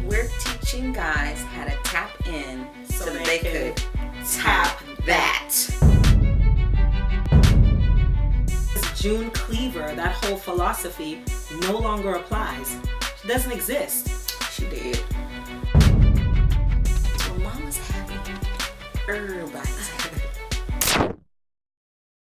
We're teaching guys how to tap in so that they could tap that. June Cleaver, that whole philosophy no longer applies. It doesn't exist. She did. Well, mama's happy. Everybody's happy.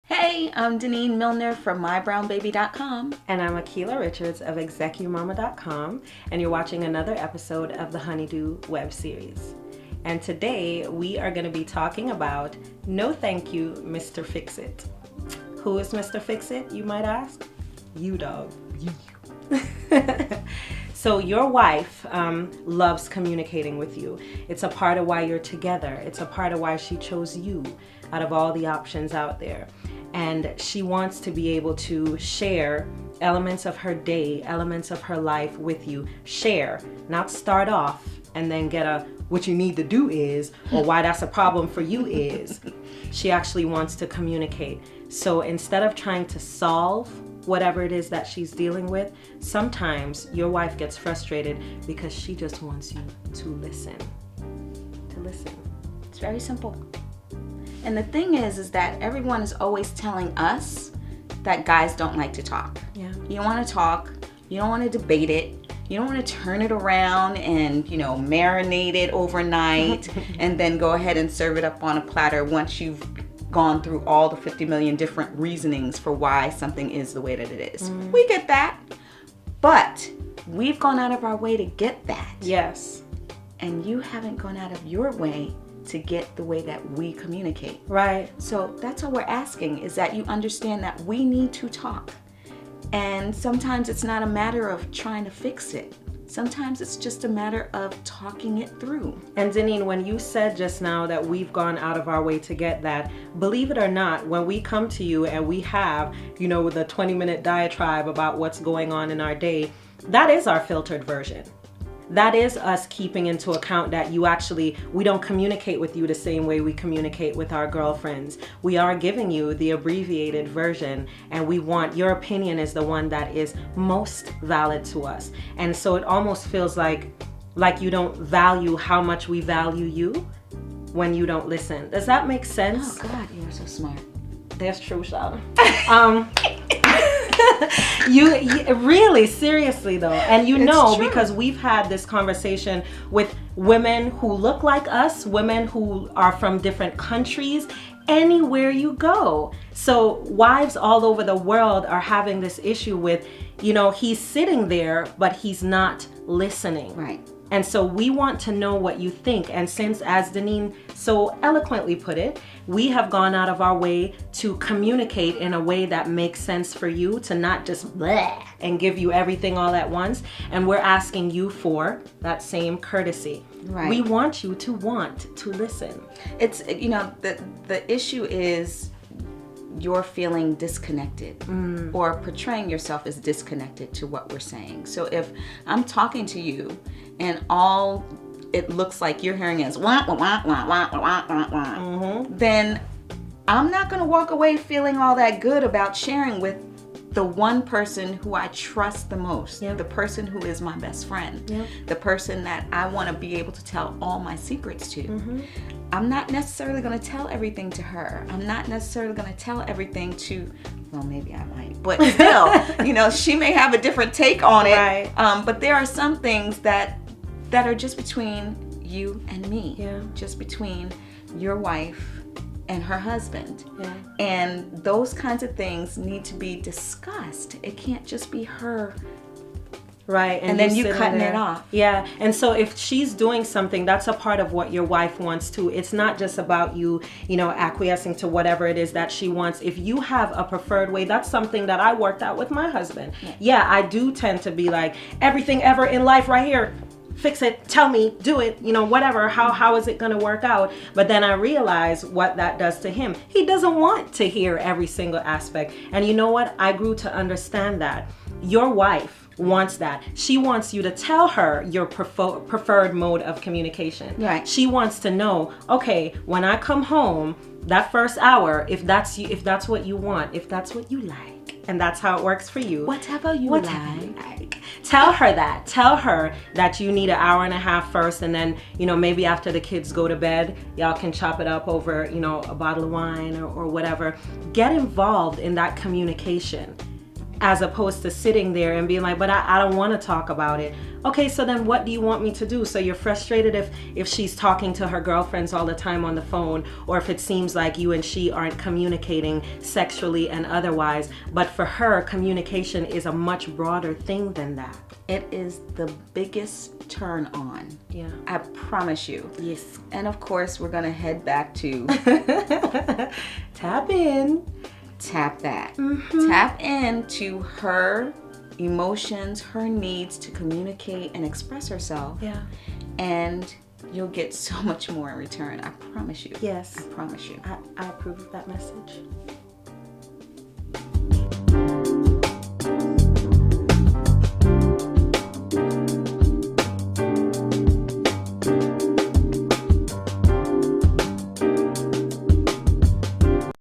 Hey, I'm Deneen Milner from MyBrownBaby.com. And I'm Akila Richards of ExecuMama.com, and you're watching another episode of the Honeydew web series. And today we are going to be talking about No Thank You, Mr. Fix-It. Who is Mr. Fix-It, you might ask? You, dog. You. So your wife loves communicating with you. It's a part of why you're together. It's a part of why she chose you out of all the options out there. And she wants to be able to share elements of her day, elements of her life with you. Share, not start off and then get a what you need to do is, or why that's a problem for you is. She actually wants to communicate. So instead of trying to solve whatever it is that she's dealing with, sometimes your wife gets frustrated because she just wants you to listen. To listen. It's very simple. And the thing is that everyone is always telling us that guys don't like to talk. Yeah. You don't want to talk. You don't want to debate it. You don't want to turn it around and, marinate it overnight and then go ahead and serve it up on a platter once you've gone through all the 50 million different reasonings for why something is the way that it is. We get that. But we've gone out of our way to get that. Yes. And you haven't gone out of your way to get the way that we communicate. Right. So that's all we're asking, is that you understand that we need to talk. And sometimes it's not a matter of trying to fix it. Sometimes it's just a matter of talking it through. And Deneen, when you said just now that we've gone out of our way to get that, believe it or not, when we come to you and we have, the 20-minute diatribe about what's going on in our day, that is our filtered version. That is us keeping into account that we don't communicate with you the same way we communicate with our girlfriends. We are giving you the abbreviated version, and we want your opinion is the one that is most valid to us. And so it almost feels like you don't value how much we value you when you don't listen. Does that make sense? Oh God, you're so smart. That's true, Shada. You really, seriously though, and because we've had this conversation with women who look like us, women who are from different countries, anywhere you go. So wives all over the world are having this issue with, he's sitting there, but he's not listening. Right. And so we want to know what you think. And since, as Deneen so eloquently put it, we have gone out of our way to communicate in a way that makes sense for you, to not just bleh and give you everything all at once. And we're asking you for that same courtesy. Right. We want you to want to listen. It's, the issue is you're feeling disconnected or portraying yourself as disconnected to what we're saying. So if I'm talking to you and all it looks like you're hearing is wah, wah, wah, wah, wah, wah, wah, wah, then I'm not going to walk away feeling all that good about sharing with the one person who I trust the most, the person who is my best friend, the person that I want to be able to tell all my secrets to. I'm not necessarily going to tell everything to her. I'm not necessarily going to tell everything to, well, maybe I might, but still, she may have a different take on it. Right. But there are some things that are just between you and me, just between your wife and her husband. Yeah. And those kinds of things need to be discussed. It can't just be her. Right. And then you cutting it off. Yeah. And so if she's doing something, that's a part of what your wife wants too. It's not just about you, acquiescing to whatever it is that she wants. If you have a preferred way, that's something that I worked out with my husband. Yeah, I do tend to be like, everything ever in life right here, fix it, tell me, do it, whatever, how is it going to work out? But then I realize what that does to him. He doesn't want to hear every single aspect. And you know what? I grew to understand that. Your wife wants that. She wants you to tell her your preferred mode of communication. Right. She wants to know, okay, when I come home, that first hour, if that's what you want, if that's what you like, and that's how it works for you. Whatever you like. Tell her that. Tell her that you need an hour and a half first, and then, maybe after the kids go to bed, y'all can chop it up over, a bottle of wine or whatever. Get involved in that communication, as opposed to sitting there and being like, but I don't want to talk about it. Okay, so then what do you want me to do? So you're frustrated if she's talking to her girlfriends all the time on the phone, or if it seems like you and she aren't communicating sexually and otherwise. But for her, communication is a much broader thing than that. It is the biggest turn on. Yeah. I promise you. Yes. And of course, we're going to head back to Tap in. Tap that. Tap into her emotions, her needs to communicate and express herself. Yeah. And you'll get so much more in return. I promise you. Yes. I promise you. I approve of that message.